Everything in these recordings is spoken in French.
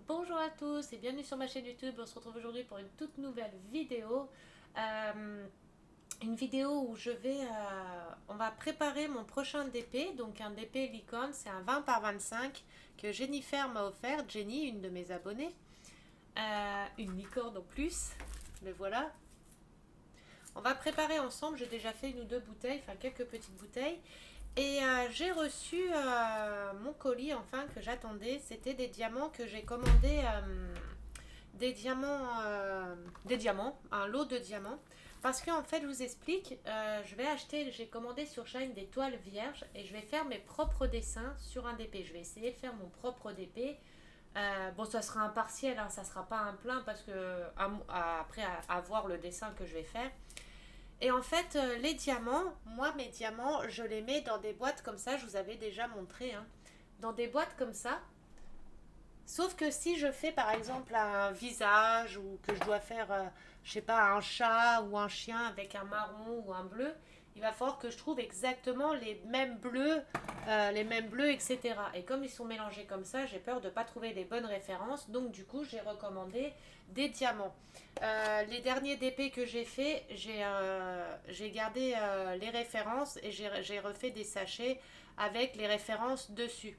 Bonjour à tous et bienvenue sur ma chaîne YouTube. On se retrouve aujourd'hui pour une toute nouvelle vidéo. Euh, une vidéo où on va préparer mon prochain DP. Donc un DP licorne, c'est un 20 par 25 que Jennifer m'a offert. Jenny, une de mes abonnées. Une licorne en plus. Mais voilà. On va préparer ensemble. J'ai déjà fait une ou deux bouteilles, enfin quelques petites bouteilles. Et j'ai reçu mon colis, enfin, que j'attendais. C'était des diamants que j'ai commandés, des diamants, un lot de diamants. Parce qu'en fait, je vous explique, j'ai commandé sur Shine des toiles vierges et je vais faire mes propres dessins sur un DP. Je vais essayer de faire mon propre DP. Bon, ça sera un partiel, hein, ça sera pas un plein parce que après à voir le dessin que je vais faire. Et en fait, les diamants, moi, mes diamants, je les mets dans des boîtes comme ça, je vous avais déjà montré, hein, dans des boîtes comme ça. Sauf que si je fais par exemple un visage ou que je dois faire, je sais pas, un chat ou un chien avec un marron ou un bleu, il va falloir que je trouve exactement les mêmes bleus, etc. Et comme ils sont mélangés comme ça, j'ai peur de ne pas trouver les bonnes références. Donc du coup, j'ai recommandé des diamants. Les derniers DP que j'ai fait, j'ai gardé les références et j'ai refait des sachets avec les références dessus.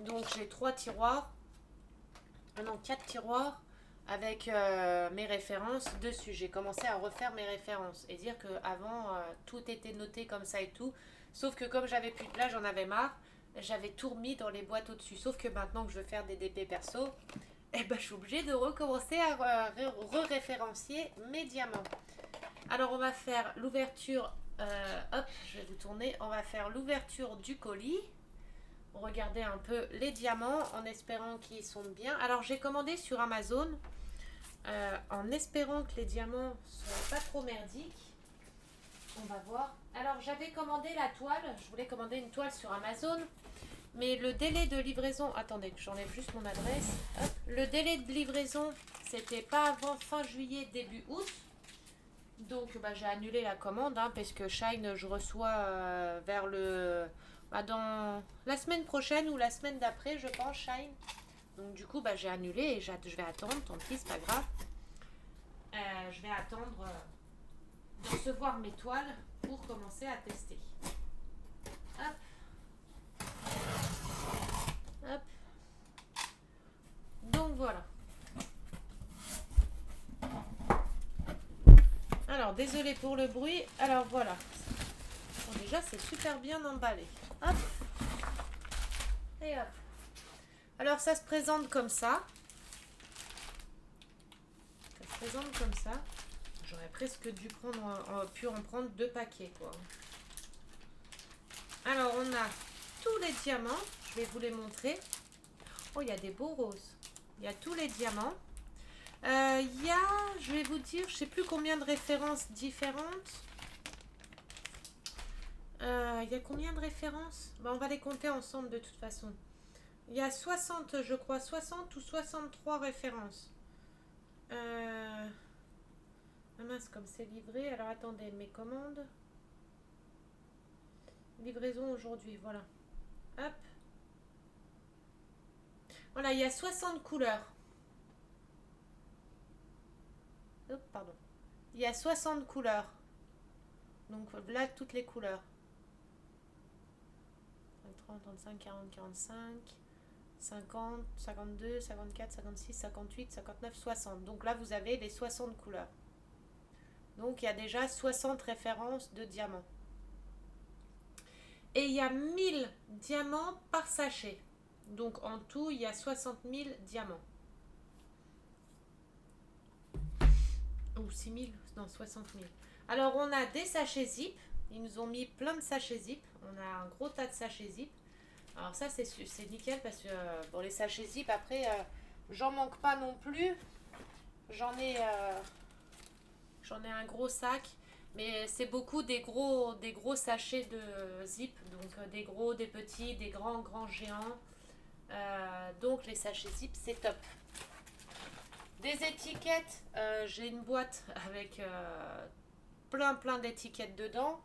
Donc j'ai trois tiroirs, non, quatre tiroirs avec mes références dessus. J'ai commencé à refaire mes références et dire que avant tout était noté comme ça et tout. Sauf que comme j'avais plus de place, j'en avais marre. J'avais tout remis dans les boîtes au-dessus. Sauf que maintenant que je veux faire des DP perso, eh ben, je suis obligée de recommencer à re-référencier mes diamants. Alors on va faire l'ouverture. Hop, je vais vous tourner. On va faire l'ouverture du colis. Regarder un peu les diamants en espérant qu'ils sont bien. Alors j'ai commandé sur Amazon en espérant que les diamants soient pas trop merdiques. On va voir. Alors j'avais commandé la toile. Je voulais commander une toile sur Amazon. Mais le délai de livraison... Attendez, j'enlève juste mon adresse. Hop. Le délai de livraison, c'était pas avant fin juillet, début août. Donc bah, j'ai annulé la commande hein, parce que Shine, je reçois vers dans la semaine prochaine ou la semaine d'après, je pense, Shine. Donc du coup, bah, j'ai annulé et je vais attendre, tant pis, c'est pas grave. Je vais attendre de recevoir mes toiles pour commencer à tester. Hop, hop. Donc voilà. Alors, désolé pour le bruit. Alors voilà. Bon, déjà, c'est super bien emballé. Hop. Et hop. Alors, ça se présente comme ça. Ça se présente comme ça. J'aurais presque pu en prendre deux paquets, quoi. Alors, on a tous les diamants. Je vais vous les montrer. Oh, il y a des beaux roses. Il y a tous les diamants. Il y a, je vais vous dire, je sais plus combien de références différentes. Il y a combien de références? On va les compter ensemble de toute façon. Il y a 60, je crois, 60 ou 63 références. Ah mince, comme c'est livré. Alors attendez, mes commandes. Livraison aujourd'hui, voilà. Hop. Voilà, il y a 60 couleurs. Hop, pardon. Il y a 60 couleurs. Donc là, toutes les couleurs. 30, 35, 40, 45, 50, 52, 54, 56, 58, 59, 60. Donc là, vous avez les 60 couleurs. Donc il y a déjà 60 références de diamants. Et il y a 1000 diamants par sachet. Donc en tout, il y a 60 000 diamants. Ou 6 000, non 60 000. Alors on a des sachets zip. Ils nous ont mis plein de sachets zip. On a un gros tas de sachets zip. Alors ça c'est nickel parce que pour les sachets zip après j'en manque pas non plus. J'en ai un gros sac. Mais c'est beaucoup des gros sachets de zip. Donc des gros, des petits, des grands géants. Donc les sachets zip c'est top. Des étiquettes, j'ai une boîte avec plein d'étiquettes dedans.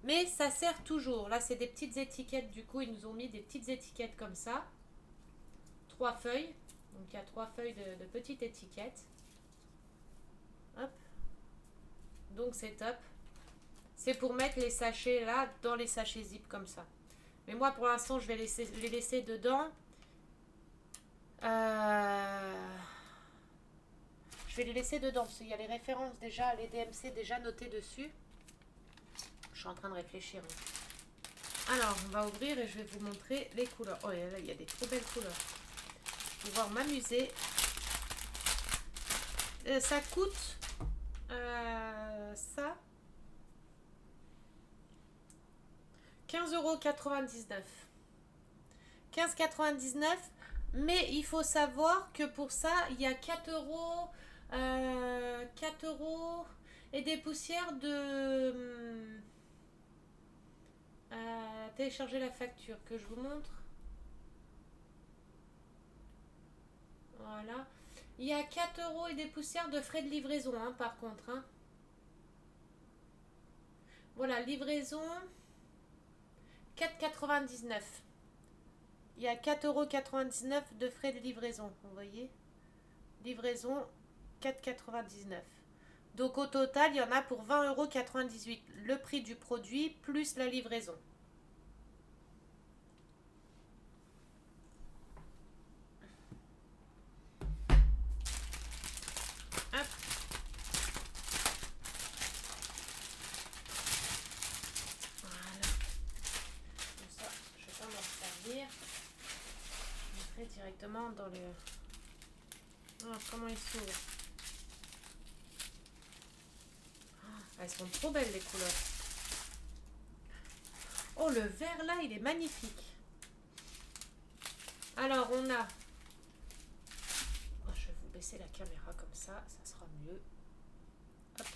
Mais ça sert toujours. Là, c'est des petites étiquettes. Du coup, ils nous ont mis des petites étiquettes comme ça. 3 feuilles. Donc il y a 3 feuilles de petites étiquettes. Hop. Donc c'est top. C'est pour mettre les sachets là dans les sachets zip comme ça. Mais moi pour l'instant je vais les laisser dedans. Je vais les laisser dedans parce qu'il y a les références déjà, les DMC déjà notées dessus. Je suis en train de réfléchir. Alors on va ouvrir et je vais vous montrer les couleurs. Oh là, il y a des trop belles couleurs. Je vais pouvoir m'amuser. Ça coûte ça 15,99 €. 15,99 €. Mais il faut savoir que pour ça, il y a 4 euros, 4 euros et des poussières de télécharger la facture que je vous montre. Voilà. Il y a 4 euros et des poussières de frais de livraison, hein, par contre. Hein. Voilà, livraison 4,99 €. Il y a 4,99 € de frais de livraison, vous voyez. Livraison 4,99 €. Donc au total, il y en a pour 20,98 €. Le prix du produit plus la livraison. Hop. Voilà. Comme ça, je vais pas m'en servir. Je mettrai directement dans le... Oh, comment il s'ouvre. Elles sont trop belles les couleurs. Oh, le vert là, il est magnifique. Alors, on a... Oh, je vais vous baisser la caméra comme ça sera mieux. Hop.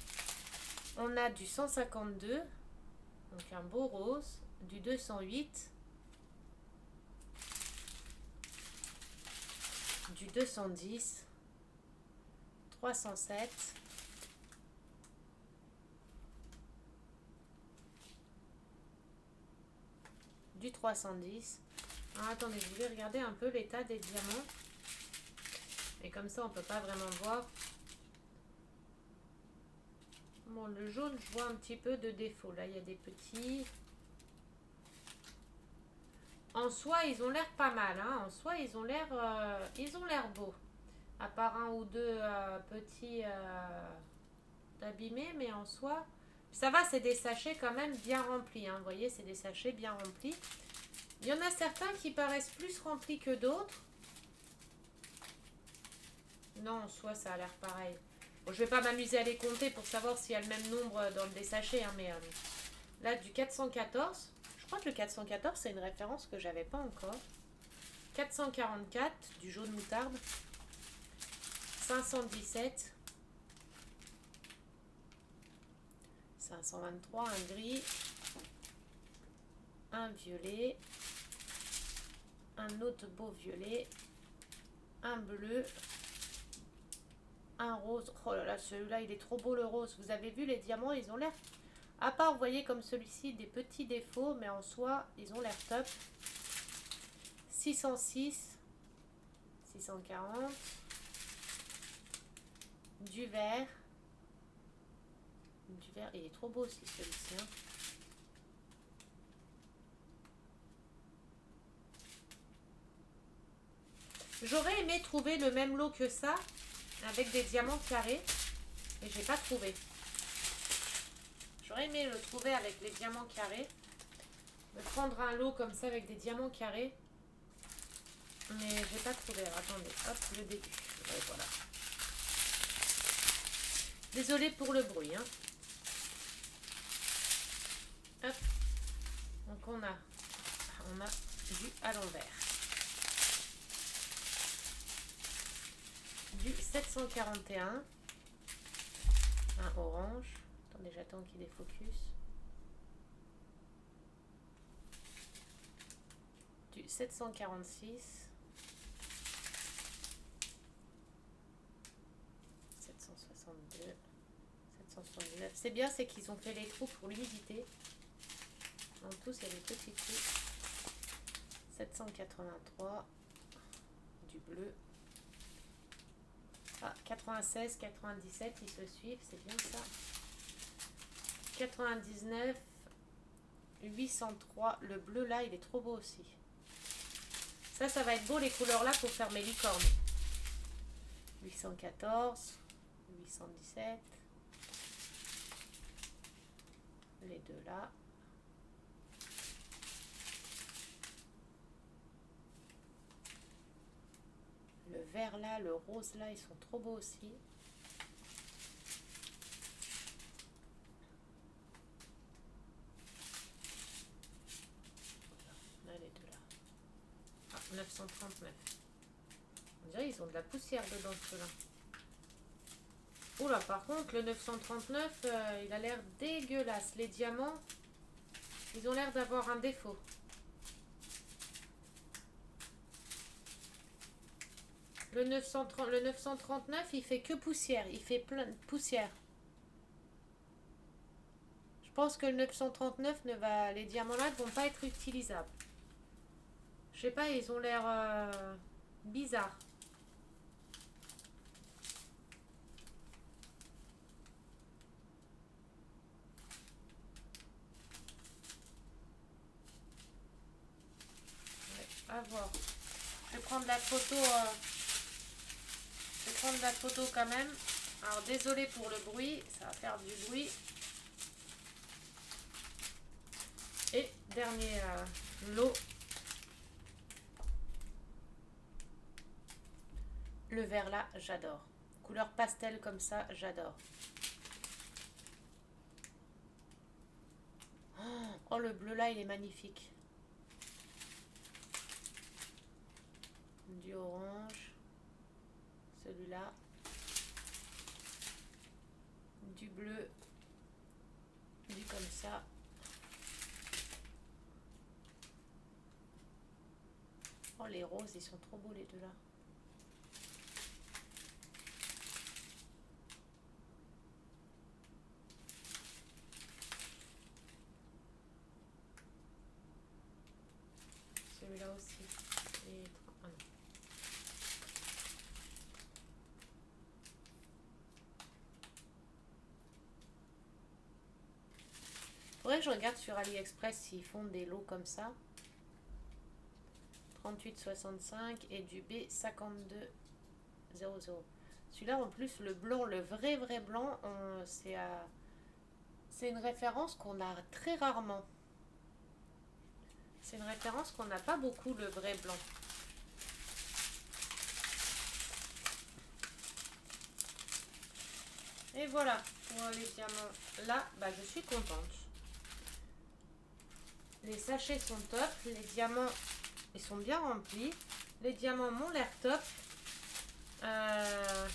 On a du 152, donc un beau rose, du 208, du 210, 307, du 310. Alors, attendez, je voulais regarder un peu l'état des diamants. Et comme ça, on peut pas vraiment voir. Bon, le jaune, je vois un petit peu de défaut. Là, il y a des petits. En soi, ils ont l'air pas mal. Hein. En soi, ils ont l'air beaux. À part un ou deux petits abîmés, mais en soi, ça va, c'est des sachets quand même bien remplis. Hein. Vous voyez, c'est des sachets bien remplis. Il y en a certains qui paraissent plus remplis que d'autres. Non, en soi, ça a l'air pareil. Bon, je vais pas m'amuser à les compter pour savoir s'il y a le même nombre dans le sachets. Hein, mais là, du 414. Je crois que le 414, c'est une référence que j'avais pas encore. 444, du jaune moutarde. 517. 523, un gris. Un violet. Un autre beau violet. Un bleu. Un rose. Oh là là, celui-là, il est trop beau le rose. Vous avez vu les diamants, ils ont l'air... À part, vous voyez, comme celui-ci, des petits défauts, mais en soi, ils ont l'air top. 606. 640. Du vert. Du vert, il est trop beau aussi celui-ci. Hein. J'aurais aimé trouver le même lot que ça, avec des diamants carrés, et j'ai pas trouvé. J'aurais aimé le trouver avec les diamants carrés. Me prendre un lot comme ça avec des diamants carrés. Mais j'ai pas trouvé. Alors, attendez, hop, le début. Ouais, voilà. Désolée pour le bruit. Hein. Hop. Donc on a du à l'envers. Du 741. Un orange. Attendez, j'attends qu'il défocus. Du 746. 762. 779. C'est bien, c'est qu'ils ont fait les trous pour l'humidité. En tous, il y a des petits trous. 783. du bleu. Ah, 96, 97, ils se suivent, c'est bien ça. 99, 803. Le bleu là, il est trop beau aussi. Ça va être beau les couleurs là pour faire mes licornes. 814, 817. Les deux là. Le vert là, le rose là, ils sont trop beaux aussi. Là, les deux là. Ah, 939. On dirait qu'ils ont de la poussière dedans ceux-là. Oula, par contre, le 939, il a l'air dégueulasse. Les diamants, ils ont l'air d'avoir un défaut. Le 939, il fait que poussière. Il fait plein de poussière. Je pense que le 939 les diamants là ne vont pas être utilisables. Je sais pas, ils ont l'air bizarres. Ouais, à voir. Je vais prendre la photo. Je vais prendre la photo quand même. Alors désolé pour le bruit, ça va faire du bruit. Et dernier lot. Le vert là, j'adore. Couleur pastel comme ça, j'adore. Oh, le bleu là, il est magnifique. Du orange. Celui-là. Du bleu. Du comme ça. Oh, les roses, ils sont trop beaux les deux là. Celui-là aussi. Et... ah non. Faudrait que je regarde sur AliExpress s'ils font des lots comme ça. 38,65 et du B52,00. Celui-là en plus, le blanc, le vrai blanc, c'est une référence qu'on a très rarement. C'est une référence qu'on n'a pas beaucoup, le vrai blanc. Et voilà, pour les diamants là, bah, je suis contente. Les sachets sont top, les diamants, ils sont bien remplis. Les diamants m'ont l'air top. Je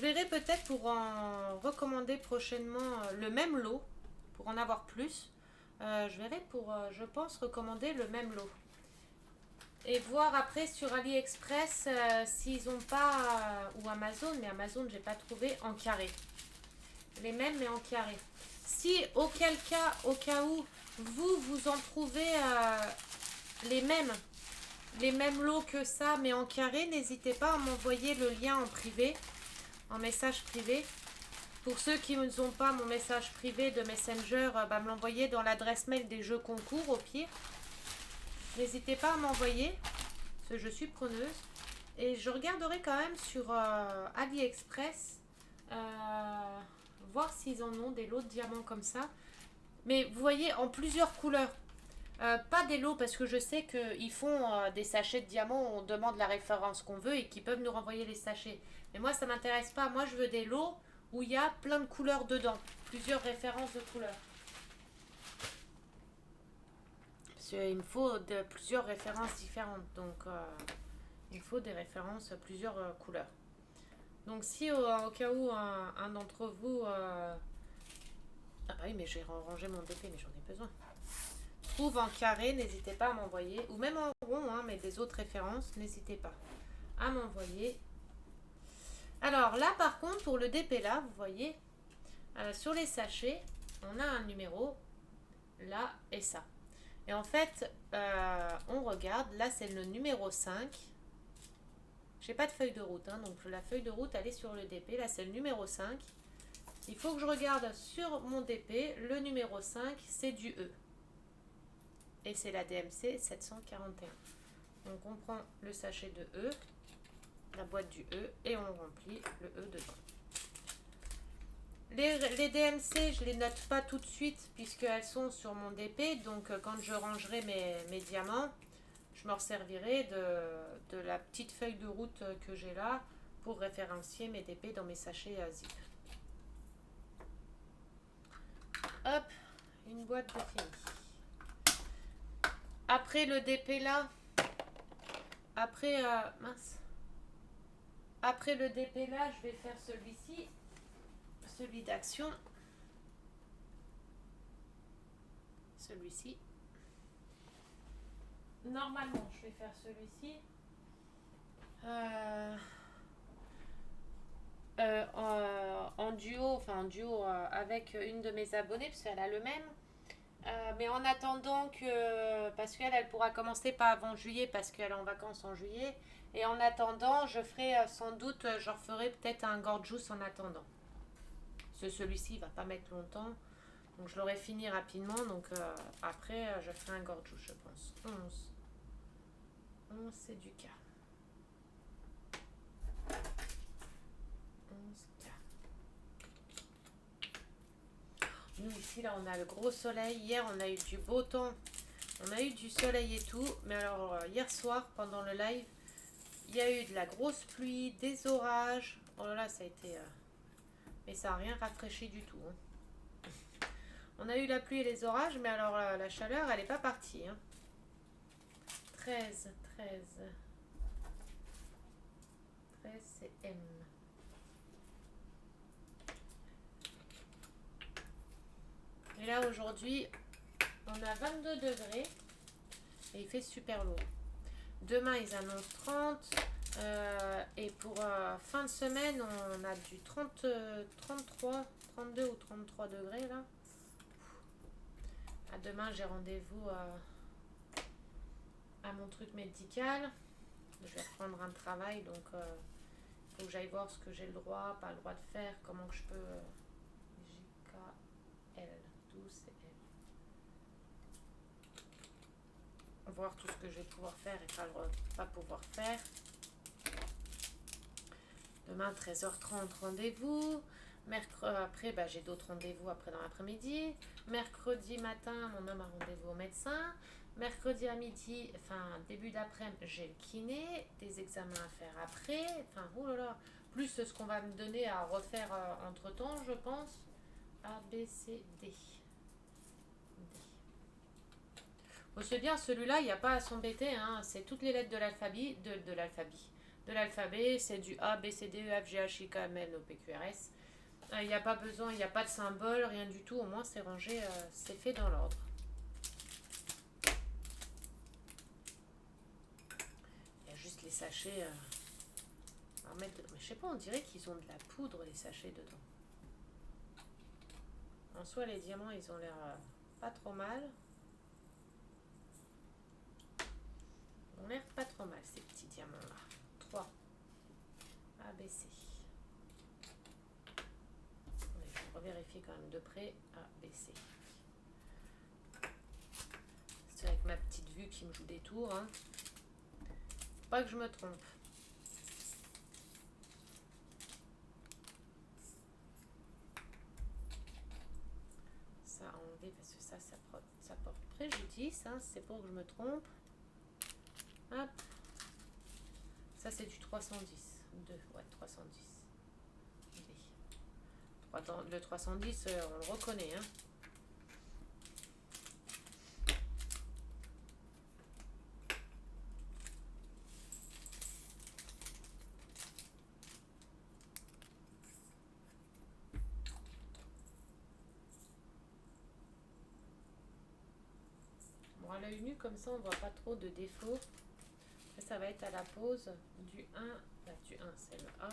verrai peut-être pour en recommander prochainement le même lot, pour en avoir plus. Je verrai pour, je pense, recommander le même lot. Et voir après sur AliExpress s'ils n'ont pas, ou Amazon, mais Amazon, j'ai pas trouvé en carré. Les mêmes, mais en carré. Si, auquel cas, au cas où, vous en trouvez les mêmes lots que ça, mais en carré, n'hésitez pas à m'envoyer le lien en privé, en message privé. Pour ceux qui n'ont pas mon message privé de Messenger, me l'envoyer dans l'adresse mail des jeux concours au pire. N'hésitez pas à m'envoyer, parce que je suis preneuse. Et je regarderai quand même sur AliExpress, voir s'ils en ont des lots de diamants comme ça. Mais vous voyez, en plusieurs couleurs. Pas des lots, parce que je sais qu'ils font des sachets de diamants où on demande la référence qu'on veut et qu'ils peuvent nous renvoyer les sachets. Mais moi, ça m'intéresse pas. Moi, je veux des lots où il y a plein de couleurs dedans. Plusieurs références de couleurs. Parce qu'il me faut plusieurs références différentes. Donc, il faut des références à plusieurs couleurs. Donc, si au cas où un d'entre vous... ah bah oui, mais j'ai rangé mon DP, mais j'en ai besoin. Trouve en carré, n'hésitez pas à m'envoyer. Ou même en rond, hein, mais des autres références, n'hésitez pas à m'envoyer. Alors là, par contre, pour le DP là, vous voyez, sur les sachets, on a un numéro, là et ça. Et en fait, on regarde, là c'est le numéro 5. J'ai pas de feuille de route, hein, donc la feuille de route elle est sur le DP, là c'est le numéro 5. Il faut que je regarde sur mon DP, le numéro 5 c'est du E. Et c'est la DMC 741. Donc on prend le sachet de E, la boîte du E, et on remplit le E dedans. Les DMC, je les note pas tout de suite puisqu'elles sont sur mon DP. Donc quand je rangerai mes diamants, je me resservirai de la petite feuille de route que j'ai là pour référencier mes DP dans mes sachets zip. Hop, une boîte de fini. Après le DP là, après le DP là, je vais faire celui-ci, celui d'action, celui-ci. Normalement, je vais faire celui-ci. En duo, avec une de mes abonnées, parce qu'elle a le même. Mais en attendant que, parce qu'elle elle pourra commencer pas avant juillet, parce qu'elle est en vacances en juillet. Et en attendant, je ferai sans doute, je referai peut-être un gorgeous en attendant. Celui-ci, il va pas mettre longtemps. Donc je l'aurai fini rapidement. Donc après, je ferai un gorgeous, je pense. 11. 11, c'est du cas. 11K. Nous ici là on a le gros soleil. Hier on a eu du beau temps. On a eu du soleil et tout. Mais alors hier soir pendant le live, il y a eu de la grosse pluie, des orages. Oh là là ça a été... Mais ça n'a rien rafraîchi du tout. Hein. On a eu la pluie et les orages. Mais alors la chaleur elle n'est pas partie. Hein. 13. 13 c'est M. Et là aujourd'hui, on a 22 degrés et il fait super lourd. Demain, ils annoncent 30 et pour fin de semaine, on a du 30, 33, 32 ou 33 degrés là. À demain, j'ai rendez-vous à mon truc médical. Je vais reprendre un travail, donc il faut que j'aille voir ce que j'ai le droit, pas le droit de faire, comment que je peux... JKL, 12 CL. Voir tout ce que je vais pouvoir faire et pas pouvoir faire. Demain 13h30 rendez-vous. Après j'ai d'autres rendez-vous après dans l'après-midi. Mercredi matin mon homme a rendez-vous au médecin. Mercredi à midi, début d'après-midi, j'ai le kiné, des examens à faire après. Oh là là, plus ce qu'on va me donner à refaire entre temps, je pense. A, B, C, D. C'est bien, celui-là, il n'y a pas à s'embêter, hein. C'est toutes les lettres de l'alphabet, de l'alphabet, c'est du A, B, C, D, E, F, G, H, I, K, M, N, O, P, Q, R, S. Il n'y a pas besoin, il n'y a pas de symbole, rien du tout, au moins c'est rangé, c'est fait dans l'ordre. Il y a juste les sachets, mais je sais pas, on dirait qu'ils ont de la poudre, les sachets dedans. En soi, les diamants, ils ont l'air pas trop mal. Ils ont l'air pas trop mal, ces petits diamants-là. 3. A, B, C. Je vais revérifier quand même de près. A, B, C. C'est avec ma petite vue qui me joue des tours. Hein. Faut pas que je me trompe. Ça à enlever parce que ça porte préjudice. Hein. C'est pour que je me trompe. Hop. Ça c'est du 310. 2, ouais, 310. Le 310, on le reconnaît. Hein. Bon, à l'œil nu, comme ça, on voit pas trop de défauts. Après, ça va être à la pose du 1. Là, du 1, c'est le A.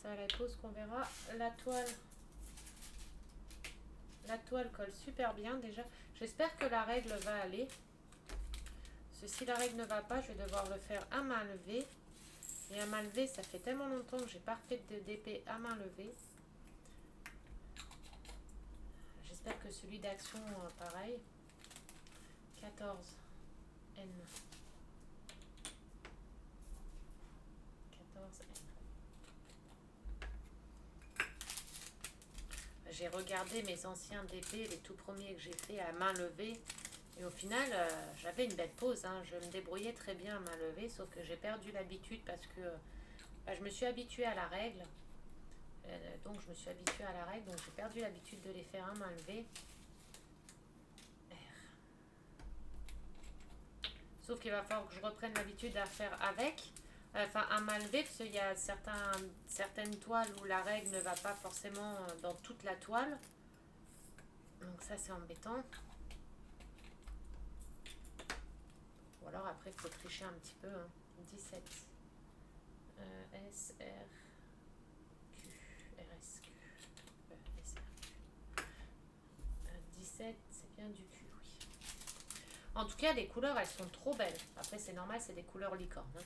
Ça, à la pose qu'on verra. La toile colle super bien déjà. J'espère que la règle va aller. Parce que si la règle ne va pas, je vais devoir le faire à main levée. Et à main levée, ça fait tellement longtemps que j'ai pas refait de DP à main levée. J'espère que celui d'action, pareil. 14 N. 14 N. J'ai regardé mes anciens DP, les tout premiers que j'ai fait à main levée. Et au final, j'avais une belle pause. Hein. Je me débrouillais très bien à main levée, sauf que j'ai perdu l'habitude parce que je me suis habituée à la règle. Donc je me suis habituée à la règle, donc j'ai perdu l'habitude de les faire à main levée. Sauf qu'il va falloir que je reprenne l'habitude à faire avec. Enfin, à main levée, parce qu'il y a certaines toiles où la règle ne va pas forcément dans toute la toile. Donc ça, c'est embêtant. Ou alors après, il faut tricher un petit peu. Hein. 17. S, R, Q, R, S, Q. S, R, Q. 17, c'est bien du Q, oui. En tout cas, les couleurs, elles sont trop belles. Après, c'est normal, c'est des couleurs licorne. Hein.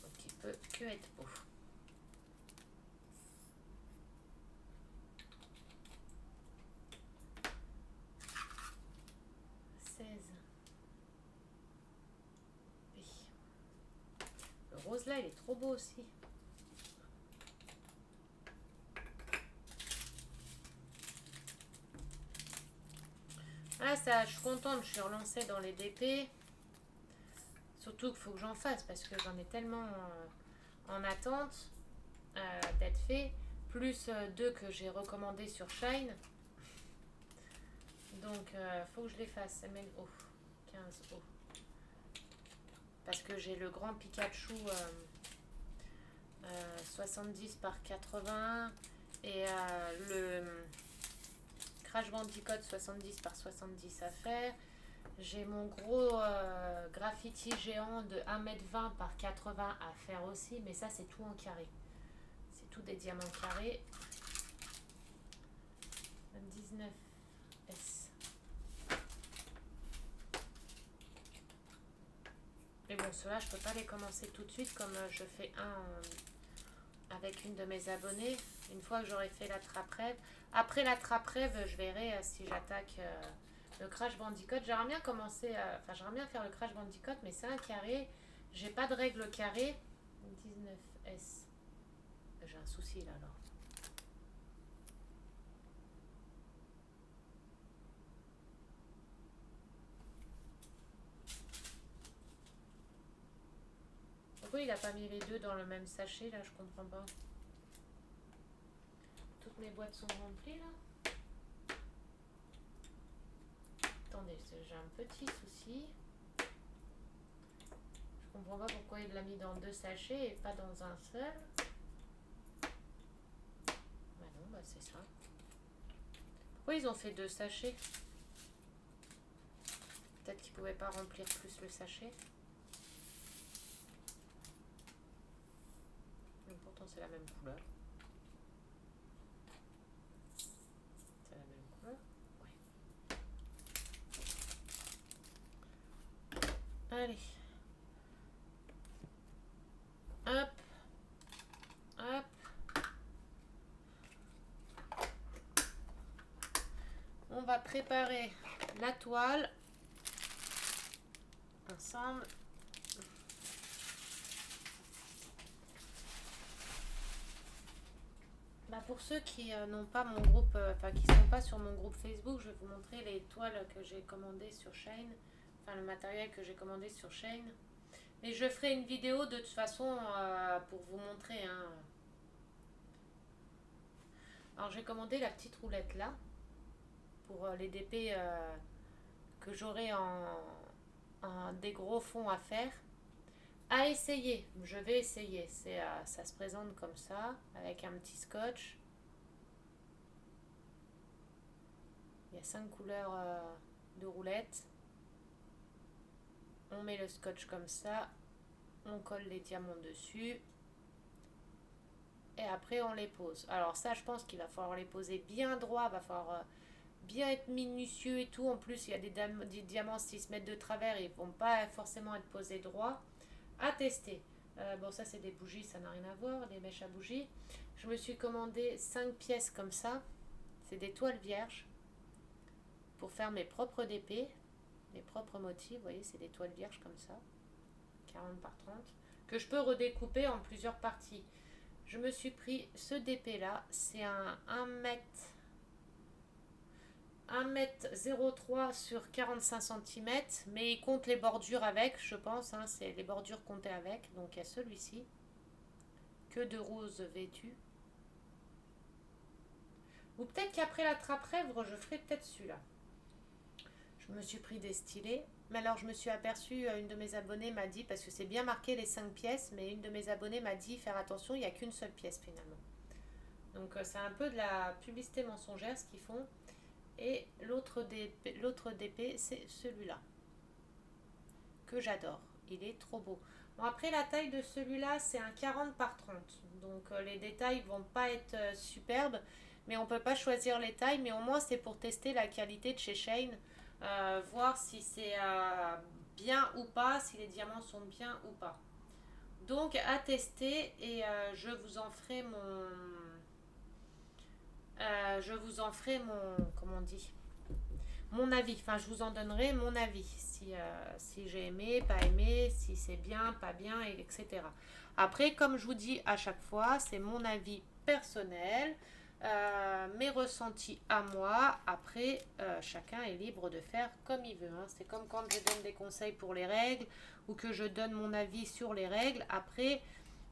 Donc, il peut que être beau. Le rose là, il est trop beau aussi. Ah ça, je suis contente, je suis relancée dans les DP. Surtout qu'il faut que j'en fasse parce que j'en ai tellement en attente d'être fait. Plus deux que j'ai recommandés sur Shine. Donc faut que je les fasse. MNO 15O. Parce que j'ai le grand Pikachu 70 par 81 et le Crash Bandicoot 70 par 70 à faire. J'ai mon gros graffiti géant de 1m20 par 80 à faire aussi, mais ça c'est tout en carré. C'est tout des diamants carrés. 19S. Mais bon, ceux-là, je peux pas les commencer tout de suite comme je fais avec une de mes abonnées. Une fois que j'aurai fait la trappe-rêve. Après la trappe-rêve, je verrai si j'attaque le Crash Bandicoot. J'aimerais bien commencer, j'aimerais bien faire le Crash Bandicoot, mais c'est un carré. J'ai pas de règle carré. 19S. J'ai un souci là alors. Pourquoi il a pas mis les deux dans le même sachet là? Je comprends pas. Toutes mes boîtes sont remplies là. Attendez, j'ai un petit souci. Je comprends pas pourquoi il l'a mis dans deux sachets et pas dans un seul. Bah non, bah c'est ça. Pourquoi ils ont fait deux sachets? Peut-être qu'ils pouvaient pas remplir plus le sachet. Mais pourtant c'est la même couleur. C'est la même couleur. Ouais. Allez. Hop. Hop. On va préparer la toile ensemble. Bah pour ceux qui n'ont pas mon groupe, qui sont pas sur mon groupe Facebook, je vais vous montrer les toiles que j'ai commandées sur Shane, le matériel que j'ai commandé sur Shane. Et je ferai une vidéo de toute façon pour vous montrer. Hein. Alors j'ai commandé la petite roulette là pour les DP que j'aurai en des gros fonds à faire. À essayer, je vais essayer. Ça se présente comme ça, avec un petit scotch. Il y a 5 couleurs de roulettes. On met le scotch comme ça. On colle les diamants dessus. Et après on les pose. Alors ça, je pense qu'il va falloir les poser bien droit. Il va falloir bien être minutieux et tout. En plus, il y a des diamants, s'ils se mettent de travers, ils vont pas forcément être posés droit. À tester. Bon, ça, c'est des bougies, ça n'a rien à voir, des mèches à bougies. Je me suis commandé 5 pièces comme ça. C'est des toiles vierges pour faire mes propres DP, mes propres motifs. Vous voyez, c'est des toiles vierges comme ça, 40 par 30, que je peux redécouper en plusieurs parties. Je me suis pris ce DP là, c'est un 1m03 sur 45 cm, mais il compte les bordures avec, je pense, hein, c'est les bordures comptées avec. Donc il y a celui-ci, que de rose vêtu. Ou peut-être qu'après la trappe-rêve, je ferai peut-être celui-là. Je me suis pris des stylés. Mais alors je me suis aperçue, une de mes abonnées m'a dit, parce que c'est bien marqué les 5 pièces, mais une de mes abonnées m'a dit faire attention, il n'y a qu'une seule pièce finalement. Donc c'est un peu de la publicité mensongère ce qu'ils font. Et l'autre DP, c'est celui-là, que j'adore. Il est trop beau. Bon, après, la taille de celui-là, c'est un 40 par 30. Donc les détails vont pas être superbes. Mais on peut pas choisir les tailles. Mais au moins, c'est pour tester la qualité de chez Shein. Voir si c'est bien ou pas, si les diamants sont bien ou pas. Donc à tester, et je vous en ferai comment on dit, mon avis. Enfin, je vous en donnerai mon avis. Si j'ai aimé, pas aimé, si c'est bien, pas bien, etc. Après, comme je vous dis à chaque fois, c'est mon avis personnel, mes ressentis à moi. Après, chacun est libre de faire comme il veut, hein. C'est comme quand je donne des conseils pour les règles ou que je donne mon avis sur les règles. Après,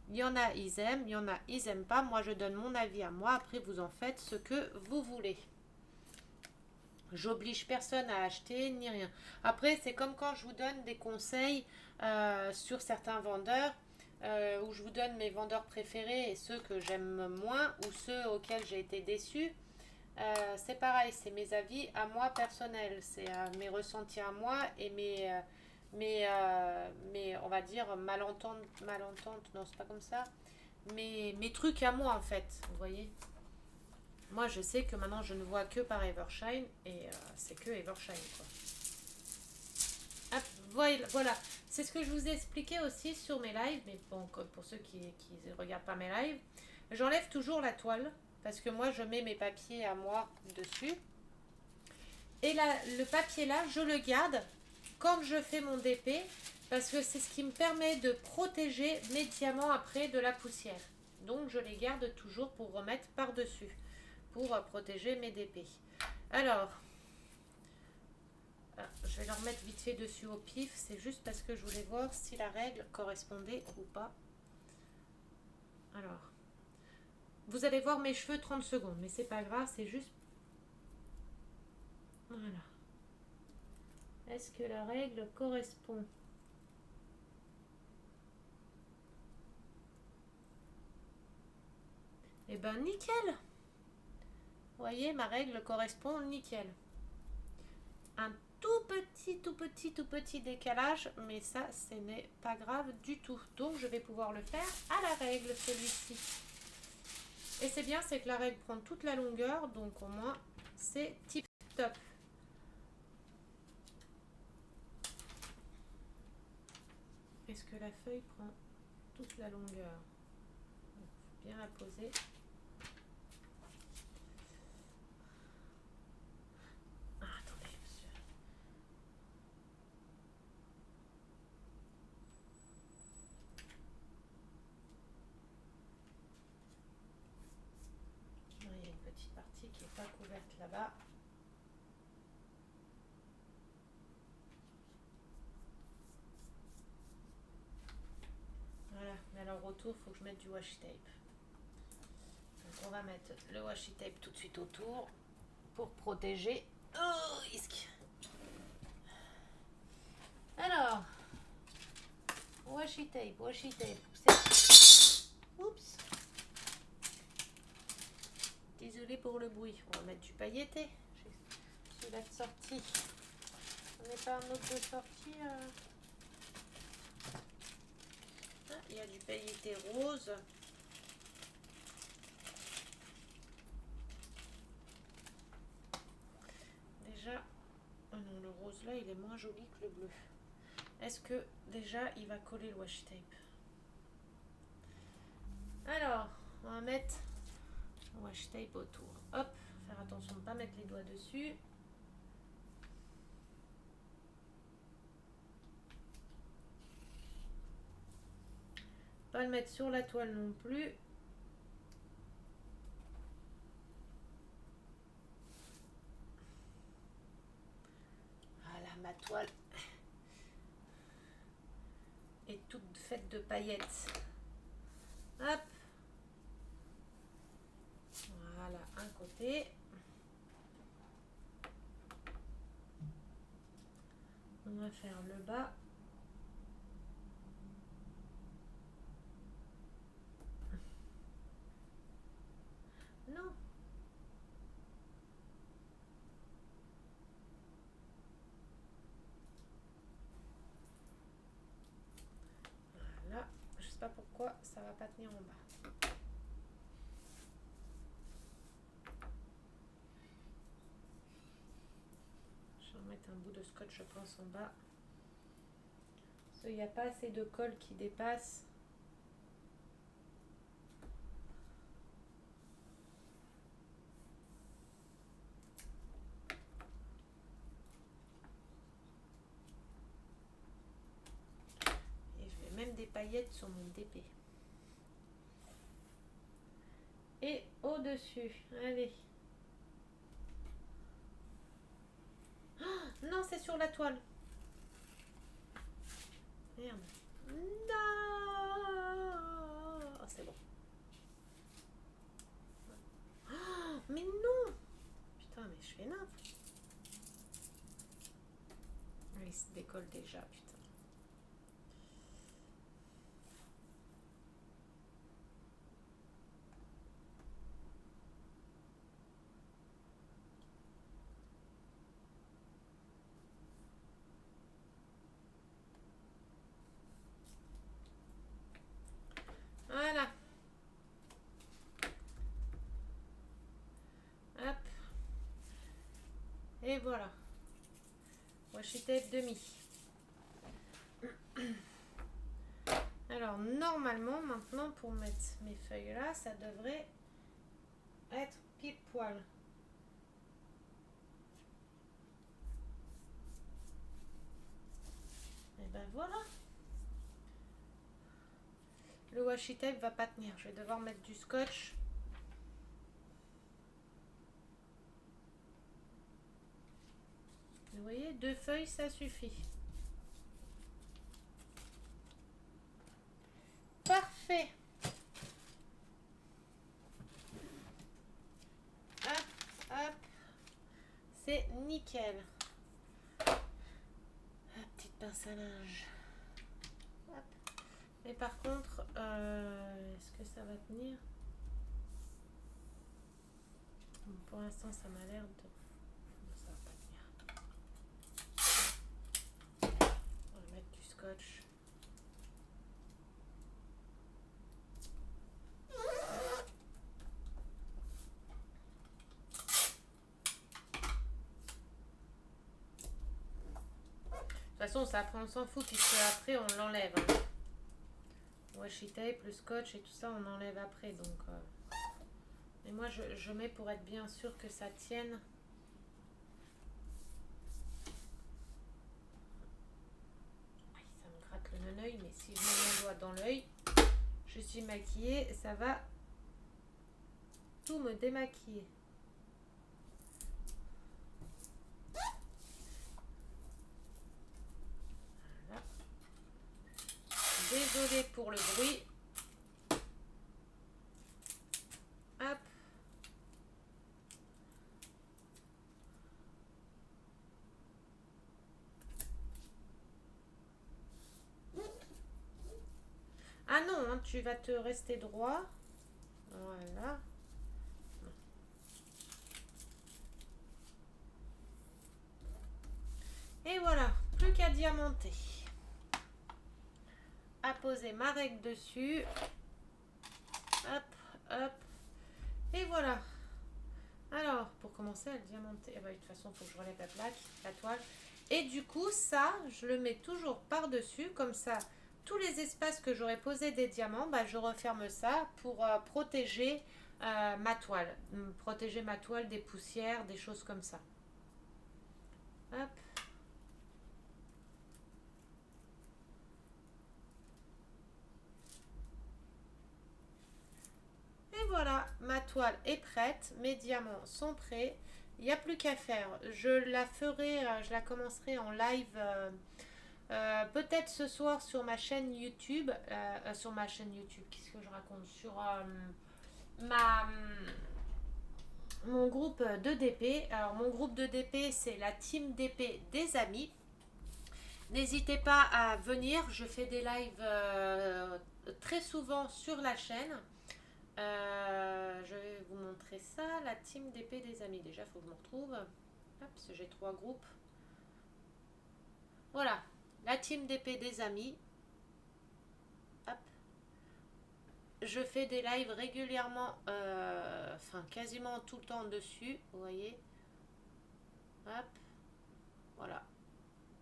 il y en a, ils aiment, il y en a, ils aiment pas. Moi, je donne mon avis à moi. Après, vous en faites ce que vous voulez. J'oblige personne à acheter ni rien. Après, c'est comme quand je vous donne des conseils sur certains vendeurs, où je vous donne mes vendeurs préférés et ceux que j'aime moins ou ceux auxquels j'ai été déçue. C'est pareil, c'est mes avis à moi personnels, c'est mes ressentis à moi et mes on va dire, malententes, non, c'est pas comme ça, mes trucs à moi en fait, vous voyez. Moi, je sais que maintenant, je ne vois que par Evershine et c'est que Evershine, quoi. Hop, voilà. C'est ce que je vous ai expliqué aussi sur mes lives, mais bon, pour ceux qui ne regardent pas mes lives, j'enlève toujours la toile parce que moi, je mets mes papiers à moi dessus. Et là, le papier là, je le garde quand je fais mon DP parce que c'est ce qui me permet de protéger mes diamants après de la poussière. Donc, je les garde toujours pour remettre par-dessus, pour protéger mes DP. Alors, je vais leur mettre vite fait dessus au pif. C'est juste parce que je voulais voir si la règle correspondait ou pas. Alors, vous allez voir mes cheveux 30 secondes, mais c'est pas grave, c'est juste... Voilà. Est-ce que la règle correspond? Eh ben, nickel! Vous voyez, ma règle correspond nickel. Un tout petit décalage, mais ça, ce n'est pas grave du tout. Donc, je vais pouvoir le faire à la règle, celui-ci. Et c'est bien, c'est que la règle prend toute la longueur, donc au moins, c'est tip top. Est-ce que la feuille prend toute la longueur? Bien la poser. Ah, attendez, monsieur. Il y a une petite partie qui n'est pas couverte là-bas. Voilà, mais alors autour, il faut que je mette du washi tape. Donc on va mettre le washi tape tout de suite autour pour protéger. Oh, risque. Alors, washi tape. Oups. Désolée pour le bruit. On va mettre du pailleté. Celui-là de sortie. On n'est pas un autre de sortie. Ah, il y a du pailleté rose. il est moins joli que le bleu. Est-ce que déjà il va coller le washi tape? Alors, on va mettre le washi tape autour. Hop, faire attention de ne pas mettre les doigts dessus. Pas le mettre sur la toile non plus. Voilà, ma toile est toute faite de paillettes. Hop. Voilà, un côté. On va faire le bas. Non. Voilà. Je sais pas pourquoi ça va pas tenir en bas. Je vais remettre un bout de scotch, je pense, en bas. Parce qu'il n'y a pas assez de colle qui dépasse. Et je vais même des paillettes sur mon DP. Et au-dessus, allez. Oh, non, c'est sur la toile. Merde. Non. Oh, c'est bon. Oh, mais non. Putain, mais je fais n'importe. Il se décolle déjà, putain. Voilà. Hop. Et voilà. Washi tape demi. Alors, normalement, maintenant, pour mettre mes feuilles là, ça devrait être pile poil. Et ben voilà. Le washi tape va pas tenir. Je vais devoir mettre du scotch. Vous voyez, 2 feuilles, ça suffit. Parfait. Hop, hop. C'est nickel. La petite pince à linge. Hop. Mais par contre, est-ce que ça va tenir? Bon, pour l'instant, ça m'a l'air de... Ça va pas tenir. On va mettre du scotch. De toute façon, ça après on s'en fout puisque après on l'enlève. Hein. Washi tape, le scotch et tout ça, on enlève après. Donc, mais moi, je mets pour être bien sûr que ça tienne. Aïe, ça me gratte le non-œil, mais si je mets mon doigt dans l'œil, je suis maquillée, ça va tout me démaquiller. Désolée pour le bruit. Hop. Ah non, hein, tu vas te rester droit. Voilà. Et voilà, plus qu'à diamanter. Poser ma règle dessus. Hop, hop. Et voilà. Alors, pour commencer à le diamanter, eh ben, de toute façon, il faut que je relève la plaque, la toile. Et du coup, ça, je le mets toujours par-dessus, comme ça, tous les espaces que j'aurais posé des diamants, bah, je referme ça pour protéger ma toile. Protéger ma toile des poussières, des choses comme ça. Hop. Et voilà, ma toile est prête, mes diamants sont prêts. Il n'y a plus qu'à faire. Je la ferai, je la commencerai en live peut-être ce soir sur ma chaîne YouTube. Sur ma chaîne YouTube, qu'est-ce que je raconte? Sur ma, mon groupe de DP. Alors, mon groupe de DP, c'est la team DP des amis. N'hésitez pas à venir. Je fais des lives très souvent sur la chaîne. Je vais vous montrer ça, la team d'épée des amis. Déjà, il faut que je me retrouve. Hop, parce que j'ai 3 groupes. Voilà, la team d'épée des amis. Hop. Je fais des lives régulièrement, enfin quasiment tout le temps dessus, vous voyez. Hop, voilà,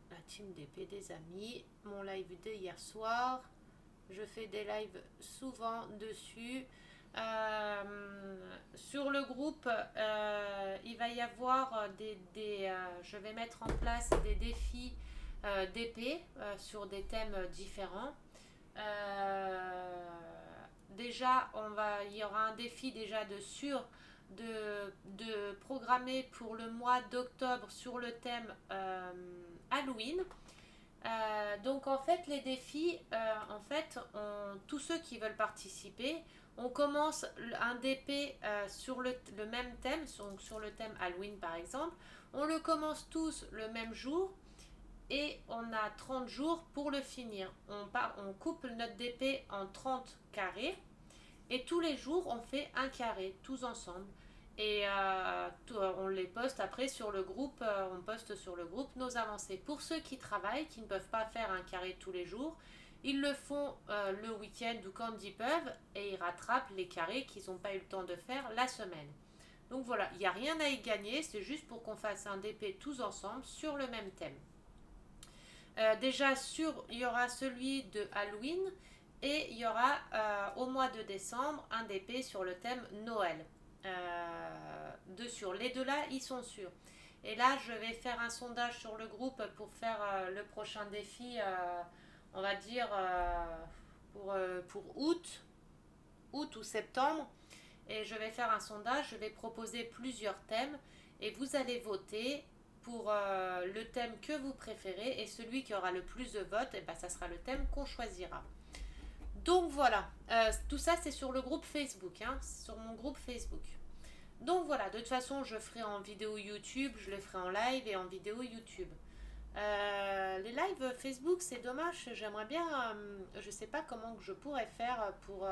la team d'épée des amis. Mon live de hier soir. Je fais des lives souvent dessus. Sur le groupe, il va y avoir je vais mettre en place des défis d'épée sur des thèmes différents. Déjà, il y aura un défi déjà de programmer pour le mois d'octobre sur le thème Halloween. Donc en fait les défis, tous ceux qui veulent participer, on commence un DP sur le même thème, sur le thème Halloween par exemple, on le commence tous le même jour et on a 30 jours pour le finir. On coupe notre DP en 30 carrés et tous les jours on fait un carré tous ensemble. Et on les poste après sur le groupe, on poste sur le groupe nos avancées. Pour ceux qui travaillent, qui ne peuvent pas faire un carré tous les jours, ils le font le week-end ou quand ils peuvent et ils rattrapent les carrés qu'ils n'ont pas eu le temps de faire la semaine. Donc voilà, il n'y a rien à y gagner, c'est juste pour qu'on fasse un DP tous ensemble sur le même thème. Déjà, il y aura celui de Halloween et il y aura au mois de décembre un DP sur le thème Noël. Les deux là, ils sont sûrs. Et là, je vais faire un sondage sur le groupe pour faire le prochain défi, on va dire pour août ou septembre. Et je vais faire un sondage, je vais proposer plusieurs thèmes et vous allez voter pour le thème que vous préférez et celui qui aura le plus de votes, et ben, ça sera le thème qu'on choisira. Donc voilà, tout ça c'est sur le groupe Facebook, hein, sur mon groupe Facebook. Donc voilà, de toute façon je ferai en vidéo YouTube, je le ferai en live et en vidéo YouTube. Les lives Facebook c'est dommage, j'aimerais bien, je sais pas comment je pourrais faire pour...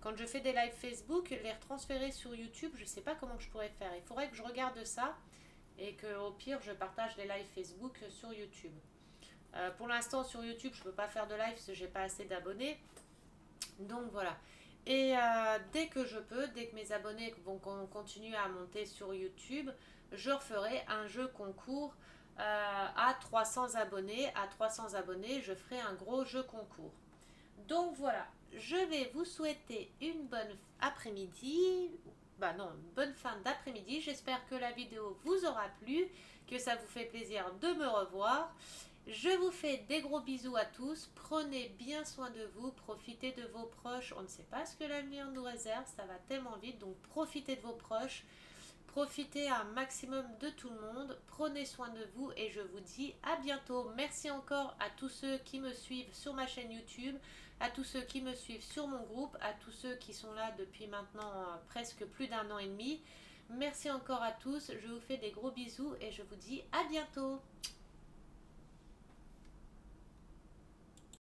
quand je fais des lives Facebook, les retransférer sur YouTube, je sais pas comment je pourrais faire. Il faudrait que je regarde ça et que au pire je partage les lives Facebook sur YouTube. Pour l'instant sur YouTube je peux pas faire de live parce que j'ai pas assez d'abonnés. Donc voilà. Et dès que je peux, dès que mes abonnés vont continuer à monter sur YouTube, je referai un jeu concours à 300 abonnés. À 300 abonnés, je ferai un gros jeu concours. Donc voilà, je vais vous souhaiter une bonne après-midi. Une bonne fin d'après-midi. J'espère que la vidéo vous aura plu, que ça vous fait plaisir de me revoir. Je vous fais des gros bisous à tous, prenez bien soin de vous, profitez de vos proches, on ne sait pas ce que l'avenir nous réserve, ça va tellement vite, donc profitez de vos proches, profitez un maximum de tout le monde, prenez soin de vous et je vous dis à bientôt. Merci encore à tous ceux qui me suivent sur ma chaîne YouTube, à tous ceux qui me suivent sur mon groupe, à tous ceux qui sont là depuis maintenant presque plus d'1 an et demi. Merci encore à tous, je vous fais des gros bisous et je vous dis à bientôt.